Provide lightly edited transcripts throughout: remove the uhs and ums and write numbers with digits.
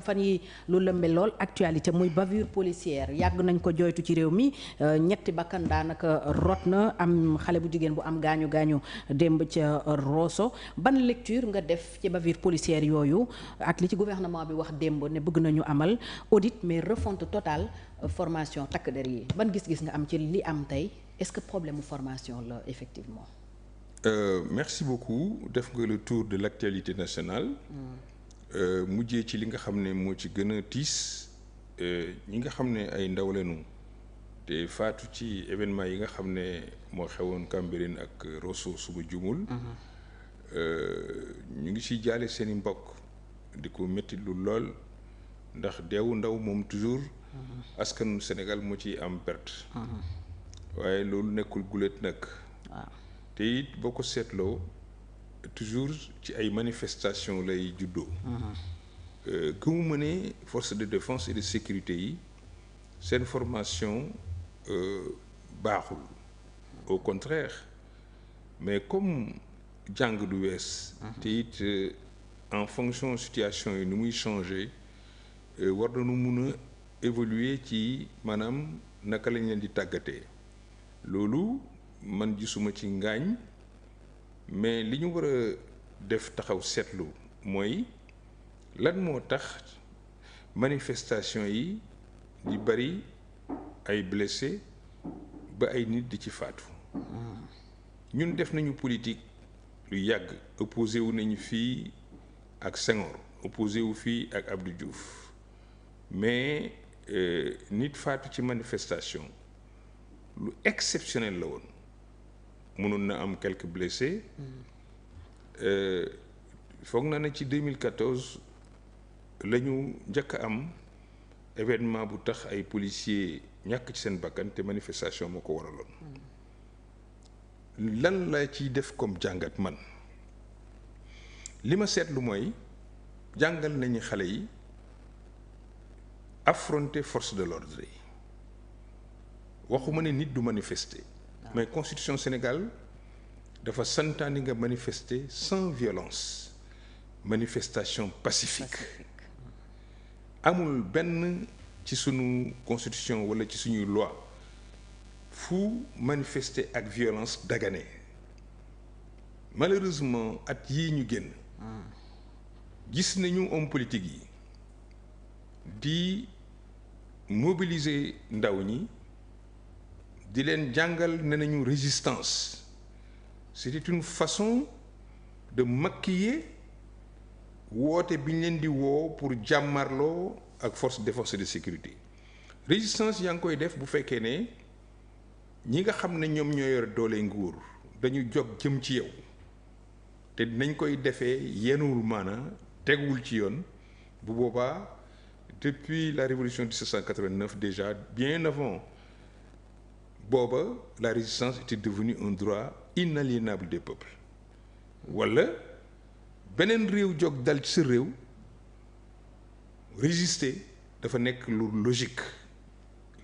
fan yi lu lëmbe lool actualité muy bavure policière yàgg nañ ko jooytu ci réew mi ñetti bakkan daanaka rot na am xale bu jigéen bu am gaañu gaañu démb ca Rosso ban lecture nga def ci bavure policière yooyu ak li ci gouvernement bi wax démb ne bëgg nañu amal audit mais refonte totale formation takk der yi ban gis-gis nga am ci li am tey est-ce que problème mu formation la effectivement. Merci beaucoup def nga le tour de l'actualité nationale. Mujjee ci li nga xam ne moo ci gën a tiis ñi nga xam ne ay ndaw lañu te faatu ci événement yi nga xam ne moo xewoon Cambérène ak Rosso suba jumul ñu ngi ciy jaale seeni mbokk di ko métti lu lool ndax deewu ndaw moom toujours askanu Sénégal moo ciy am perte waaye loolu nekkul guléet nag te it boo ko seetloo toujours ci ay manifestations lay juddoo. que mu mënee force de défense et de sécurité yi seen formation baaxul au contraire mais comme jàng du wees. te it en fonction situation yi ni muy changer war nañu mun a évoluer ci maanaam naka lañ leen di tàggatee loolu man gisuma ci ngaañ. mais li ñu war a def taxaw seetlu mooy lan moo tax manifestation yi di bari ay blessés ba ay nit di ci faatu ñun def nañu politique lu yàgg opposé wu nañu fii ak Senghor opposé wu fii ak Abdou Diouf mais nit faatu ci manifestation lu exceptionnel la woon. mënoon na am quelques blessés foog naa ne ci 2014 la ñu njëkk a am événement bu tax ay policiers ñàkk ci seen bakkan te manifestation moo ko waraloon. lan la ciy def comme jàngat man li ma seetlu mooy jàngal nañu xale yi affronter force de l'ordre yi waxuma ne nit du manifester. mais constitution Sénégal dafa santaani nga manifester sans violence manifestation pacifique amul benn ci sunu constitution wala ci suñuy loi fu manifester ak violence dagane malheureusement at yii ñu génn gis nañu homme politique yi di mobiliser ndaw ñi di leen jàngal ne nañu résistance c'était une façon de maquiller woote bi ñu leen di woo pour jàmmarloo ak force de défense et de sécurité résistance yaa ngi koy def bu fekkee ne ñi nga xam ne ñoom ñoo yor doole nguur dañu jóg jëm ci yow te nañ koy defee yenuwul maana teguwul ci yoon bu boobaa depuis la révolution de 1789 déjà bien avant booba la résistance était devenue un droit inaliénable des peuples wala beneen réew jóg dal ci sa réew résister dafa nekk lu logique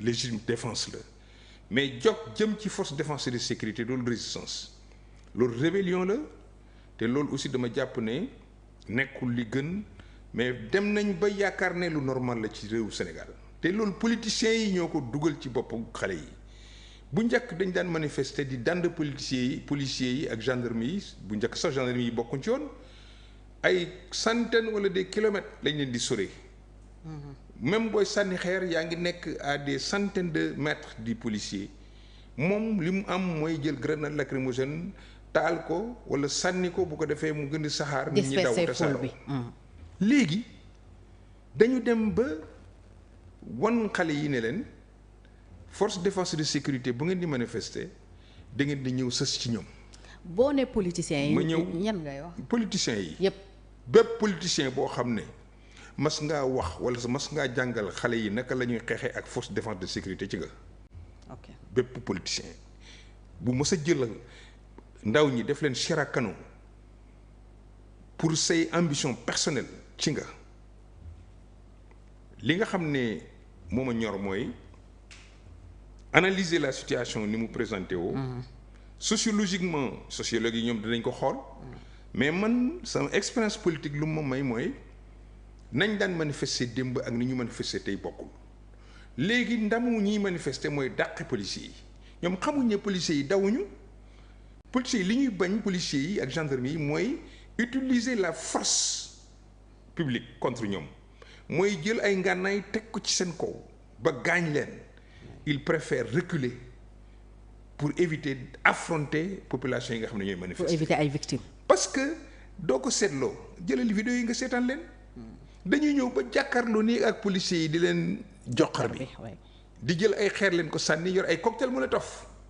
légitime défense la mais jóg jëm ci force de défense et de sécurité loolu résistance loolu rébellion la te loolu aussi dama jàpp ne nekkul li gën mais dem nañ ba yaakaar ne lu normal la ci réewu Sénégal te loolu politiciens yi ñoo ko dugal ci boppu xale yi bu njëkk dañ daan manifester di dand policiers yi ak gendarmerie yi bu njëkk sax gendarmerie yi bokkuñ ci woon ay centaines wala des kilomètres lañ leen di sore même booy sànni xeer yaa ngi nekk à des centaines de mètres du policier moom li mu am mooy jël grenade lacrymogène taal ko wala sànni ko bu ko defee mu gën a saxaar nit ñi daw tasaaroo léegi dañu dem ba wan xale yi ne leen force de défense et de sécurité bu ngeen di manifester da ngeen di ñëw sës ci ñoom. boo ne politiciens yi. ma ñëw ñan ngay wax. politiciens yi. yépp bépp politicien boo xam ne mas ngaa wax wala mas ngaa jàngal xale yi naka la ñuy xeexee ak force de défense de sécurité ci nga. ok bépp politicien bu mës a jël ndaw ñi def leen chair à canon pour say ambition personnelle ci nga li nga xam ne moom a ñor mooy. analyser la situation ni mu présenté woo sociologiquement sociologue yi ñoom dinañ ko xool mais man sama expérience politique lu ma may mooy nañ daan manifester démb ak ni ñu manifester tey bokkul léegi ndamu ñiy manifester mooy dàqe policiers yi ñoom xamuñ ne policiers yi dawuñu policiers yi li ñuy bañ policiers yi ak gendarmerie yi mooy utiliser la force publique contre ñoom mooy jël ay ngànnaay teg ko ci seen kaw ba gaañ leen ils préfèrent reculer pour éviter affronter population yi nga xam ne ñooy manifester. pour éviter ay victimes. parce que doo ko seetloo jëlal vidéo yi nga seetaan leen dañuy ñëw ba jàkkaarloo nii ak policiers yi di leen joxar bi di jël ay xeer leen ko sànni yor ay cocktail Molotov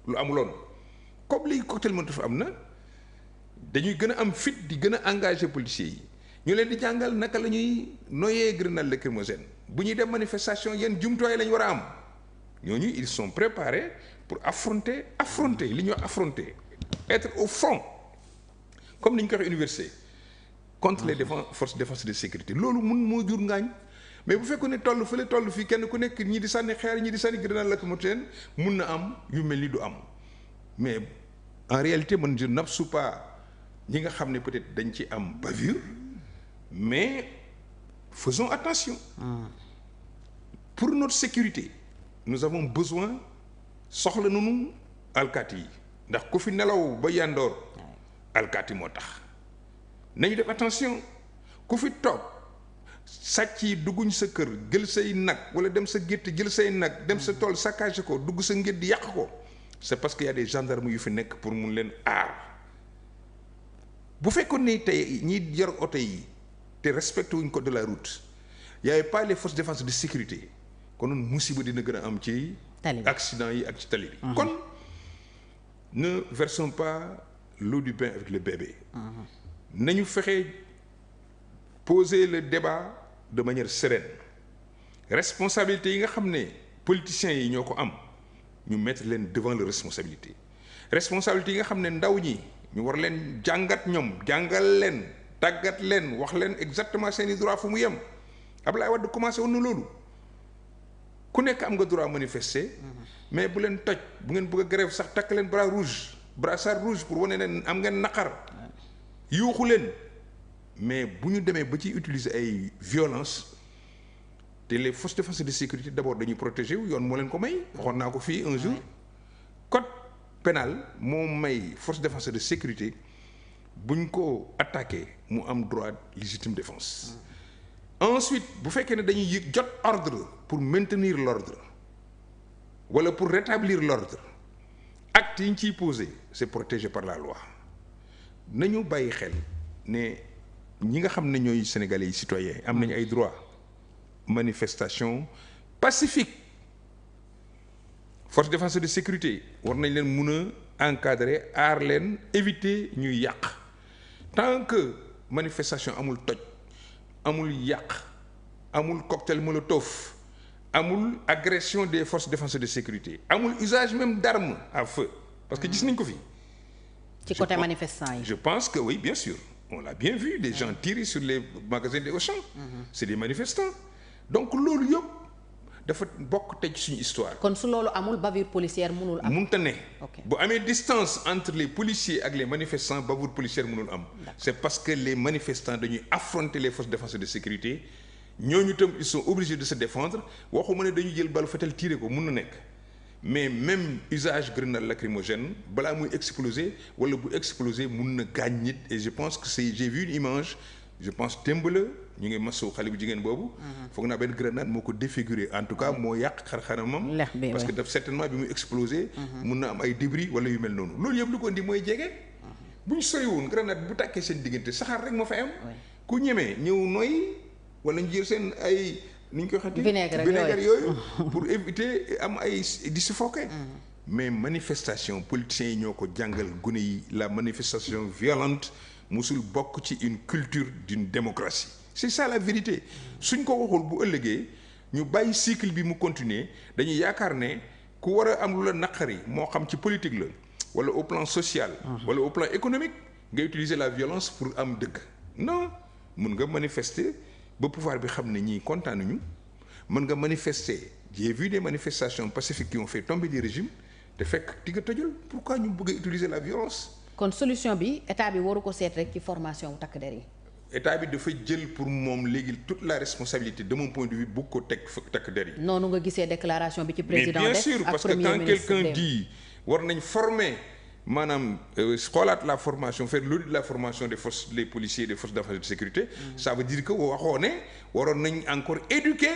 lu amuloon comme léegi cocktail Molotov am na dañuy gën a am fit di gën a engagé policiers yi ñu leen di jàngal naka la ñuy noyee grenade lacrymogène bu ñuy dem manifestation yenn jumtuwaay lañ war a am ñooñu ils sont préparés pour affronter li ñuy wax affronter être au front comme ni ñu ko waxee université contre les forces de défense et de sécurité loolu moo jur ngaañ mais bu fekkoon ne toll fële toll fii kenn ku nekk ñi di sànni xeer ñi di sànni grenade lacrymogène mun na am yu mel ni du am mais en réalité man je n'absous pas ñi nga xam ne peut-être dañ ci am bavure mais faisons attention pour notre sécurité nous avons besoin soxla nañu alkaati yi ndax ku fi nelaw ba yandoor alkaati moo tax nañu def attention ku fi toog sàcc yi dugguñ sa kër jël say nag wala dem sa gétt jël say nag dem sa tool saccagé ko dugg sa ngét di yàq ko c'est parce que y a des gendarmes yu fi nekk pour mun leen aar bu fekkoon ne tey ñi yor oto yi te respecté wuñ code de la route y avait pas les forces de défense de sécurité konoon musiba dina gën a am ci accident yi ak ci tali bi kon ne versons pas l'eau du bain avec le bébé nañu fexe poser le débat de manière sereine responsabilité yi nga xam ne politiciens yi ñoo ko am ñu mettre leen devant les responsabilités responsabilité yi nga xam ne ndaw ñi ñu war leen jàngat ñoom jàngal leen tàggat leen wax leen exactement seeni droit fu mu yem Abdoulaye Wade commencé woon na loolu ku nekk am nga droit manifester mais bu leen toj bu ngeen bëgg a grève sax takk leen brassard rouge pour wane leen am ngeen naqar yuuxu leen mais bu ñu demee ba ci utiliser ay violence te les forces de défense et de sécurité d'abord dañuy protéger wu yoon moo leen ko may waxoon naa ko fii un jour code pénal moo may force de défense et de sécurité buñ ko attaqué mu am droit légitime défense ensuite bu fekkee ne dañuy jot ordre pour maintenir l'ordre wala pour rétablir l'ordre acte yi ñu ciy posé c'est protégé par la loi nañu bàyyi xel ne ñi nga xam ne ñooy sénégalais yi citoyens am nañu ay droits manifestation pacifique force de défense et de sécurité war nañ leen mun a encadrer aar leen éviter ñuy yàq tant que manifestation amul toj amul yàq amul cocktail molotov amul agression des forces de défense et de sécurité amul usage même d'armes à feu parce que gis nañ ko fi ci côté manifestant yi. je pense que oui bien sûr on l'a bien vu des gens tirer sur les magasins de Auchan c'est des manifestants donc loolu yëpp dafa bokk tey suñu histoire. kon su loolu amul bavure policière mënul am. mënta ne. bu amee distance entre les policiers ak les manifestants bavure policière mënul am. c'est parce que les manifestants dañuy affronter les forces de défense et de sécurité ñooñu itam ils sont obligés de se défendre waxuma ne dañuy jël balu fetal tirer ko mën na nekk mais même usage grenade lacrymogène balaa muy exploser wala bu exploser mën na gaañ nit et je pense que j'ai vu une image. je pense démb la ñu ngi masu xale bu jigéen boobu. foog naa benn grenade moo ko défiguré en tout cas moo yàq xar-xaramam. parce que daf certainement bi muy explosé. mun na am ay débris wala yu mel noonu. loolu yëpp lu ko indi mooy jege. bu ñu soriwoon grenade bu tàkkee seen diggante saxaar rek moo fa am. ku ñemee ñëw noy wala ñu jël seen ay. ni ñu koy xati vinaigre yooyu pour éviter am ay di suffoquer. mais manifestation politiciens yi ñoo ko jàngal gune yi la manifestation violente. musul bokk ci une culture d'une démocratie c'est ça la vérité suñ ko waxul bu ëllëgee ñu bàyyi cycle bi mu continuer dañuy yaakaar ne ku war a am lu la naqari moo xam ci politique la wala au plan social wala au plan économique nga utiliser la violence pour am dëgg non mën nga manifester ba pouvoir bi xam ne ñii kontaanuñu mën nga manifester j'ai vu des manifestations pacifiques qui ont fait tomber des régimes te fekk di nga tëjal pourquoi ñu bëgg a utiliser la violence. kon solution bi état bi waru ko seet rek ci formation wu takk der yi. état bi dafa jël pour moom léegi toute la responsabilité de mon point de vue bu ko teg takk der yi. noonu nga gisee déclaration bi ci président mais bien def sûr ak parce que premier quand ministre quelqu'un dit war nañ former maanaam xoolaat la formation faire l'audit de la formation des forces des policiers des forces de sécurité. Ça veut dire que waxoo ne waroon nañ encore éduquer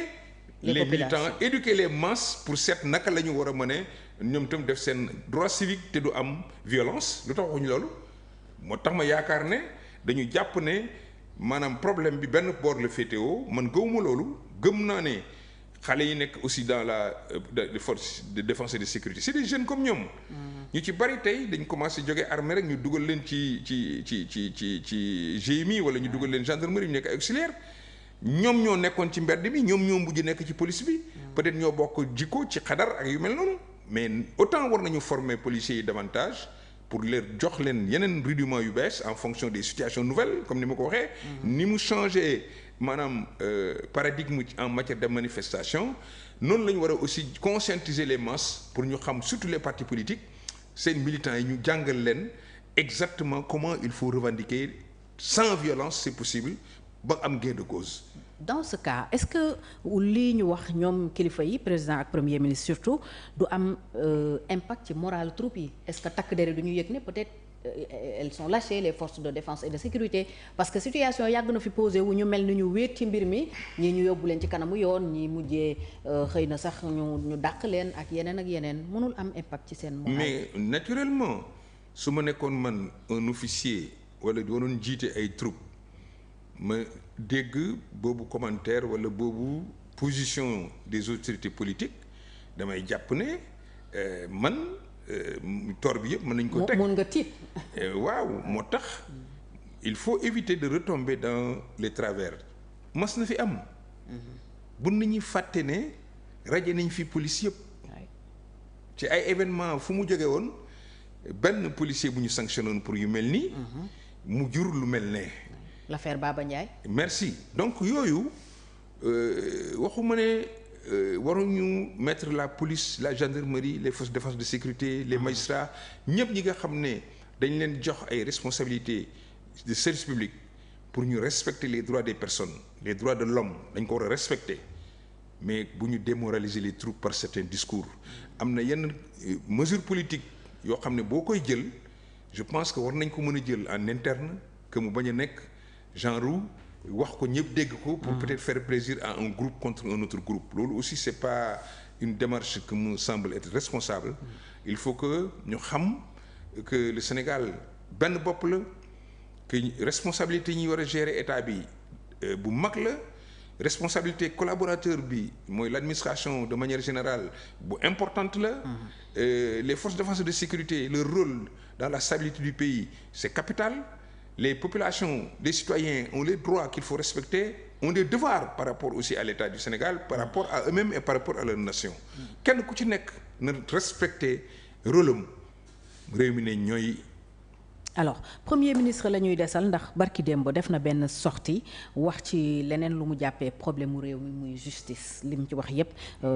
les militants éduquer les masses pour seet naka la ñu war a mën a ñoom itam def seen droit civique te du am violence lu tax waxuñu loolu moo tax ma yaakaar ne dañu jàpp ne maanaam problème bi benn boor la féetewoo man gëwuma loolu gëm naa ne xale yi nekk aussi dans la force de défense et de sécurité c'est des jeunes comme ñoom. ñu ci bari tey dañ commencé jóge armée rek ñu dugal leen ci GMI wala ñu dugal leen gendarmerie ñu nekk ay auxiliaire ñoom ñoo nekkoon ci mbedd bi ñoom ñoo mujj nekk ci police bi. peut-être ñoo bokk jikko ci xadar ak yu mel noonu. mais autant war nañu former policiers yi davantage pour leur jox leen yeneen rudiments yu bees en fonction des situations nouvelles comme ni ma ko waxee. ni mu changé maanaam paradigme en matière de manifestation noonu la ñu war a aussi conscientiser les masses pour ñu xam surtout les partis politiques seen militants yi ñu jàngal leen exactement comment il faut revendiquer sans violence c'est possible ba am gain de cause. dans ce cas est-ce que lii ñu wax ñoom kilifa yi président ak premier ministre surtout du am impact ci moral troupe yi est-ce que takk der du ñu yëg ne peut-être elles sont lâchées les forces de défense et de sécurité parce que situation yàgg na fi posé wu ñu mel ni ñu wéet ci mbir mi ñii ñu yóbbu leen ci kanamu yoon ñii mujjee xëy na sax ñu dàq leen ak yeneen mënul am impact ci seen moral. mais naturellement su ma nekkoon man un officier wala waroon jiite ay troupes ma dégg boobu commentaire wala boobu position des autorités politiques damay jàpp ne man tort bi yëpp mën nañ ko teg mën nga tiit. waaw moo tax il faut éviter de retomber dans les travers mas na fi am bu nit ñi fàtte ne raje nañ fi police yëpp ci ay événement fu mu jóge woon benn policier bu ñu sanctionné woon pour yu mel nii mu jur lu mel ne l'affaire Baba Ndiaye. merci donc yooyu waxuma ne waruñu mettre la police la gendarmerie les forces de défense de sécurité les magistrats ñëpp ñi nga xam ne dañ leen jox ay responsabilités de service public pour ñu respecter les droits des personnes les droits de l'homme dañ ko war a respecter mais bu ñu démoraliser les troupes par certains discours am na yenn mesures politiques yoo xam ne boo koy jël je pense que war nañ ko mën a jël en interne que mu bañ a nekk genre wax ko ñëpp dégg ko pour peut-être faire plaisir à un groupe contre un autre groupe loolu aussi c'est pas une démarche qui me semble être responsable il faut que ñu xam que le Sénégal benn bopp la que responsabilité ñuy war a gérer état bi bu mag la responsabilité collaborateur bi mooy l'administration de manière générale bu importante la les forces de défense et de sécurité leur rôle dans la stabilité du pays c'est capital. Les populations, les citoyens ont les droits qu'il faut respecter, ont des devoirs par rapport aussi à l'État du Sénégal, par rapport à eux-mêmes et par rapport à leur nation. kenn ku ci nekk na respecter rôle am réew mi ne ñooy. alors premier ministre la ñuy desal ndax barki démb def na benn sortie wax ci leneen lu mu jàppee problème mu réew mi muy justice li mu ci wax yépp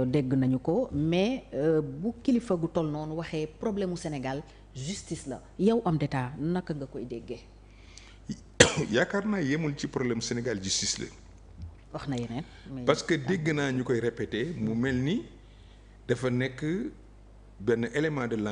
dégg nañu ko mais bu kilifa gu toll noonu waxee problème mu Sénégal justice la yow homme d'État naka nga koy déggee. yaakaar naa yemul ci problème Sénégal justice la. wax na yeneen. parce que dégg naa ñu koy répéter mu mel ni dafa nekk benn élément de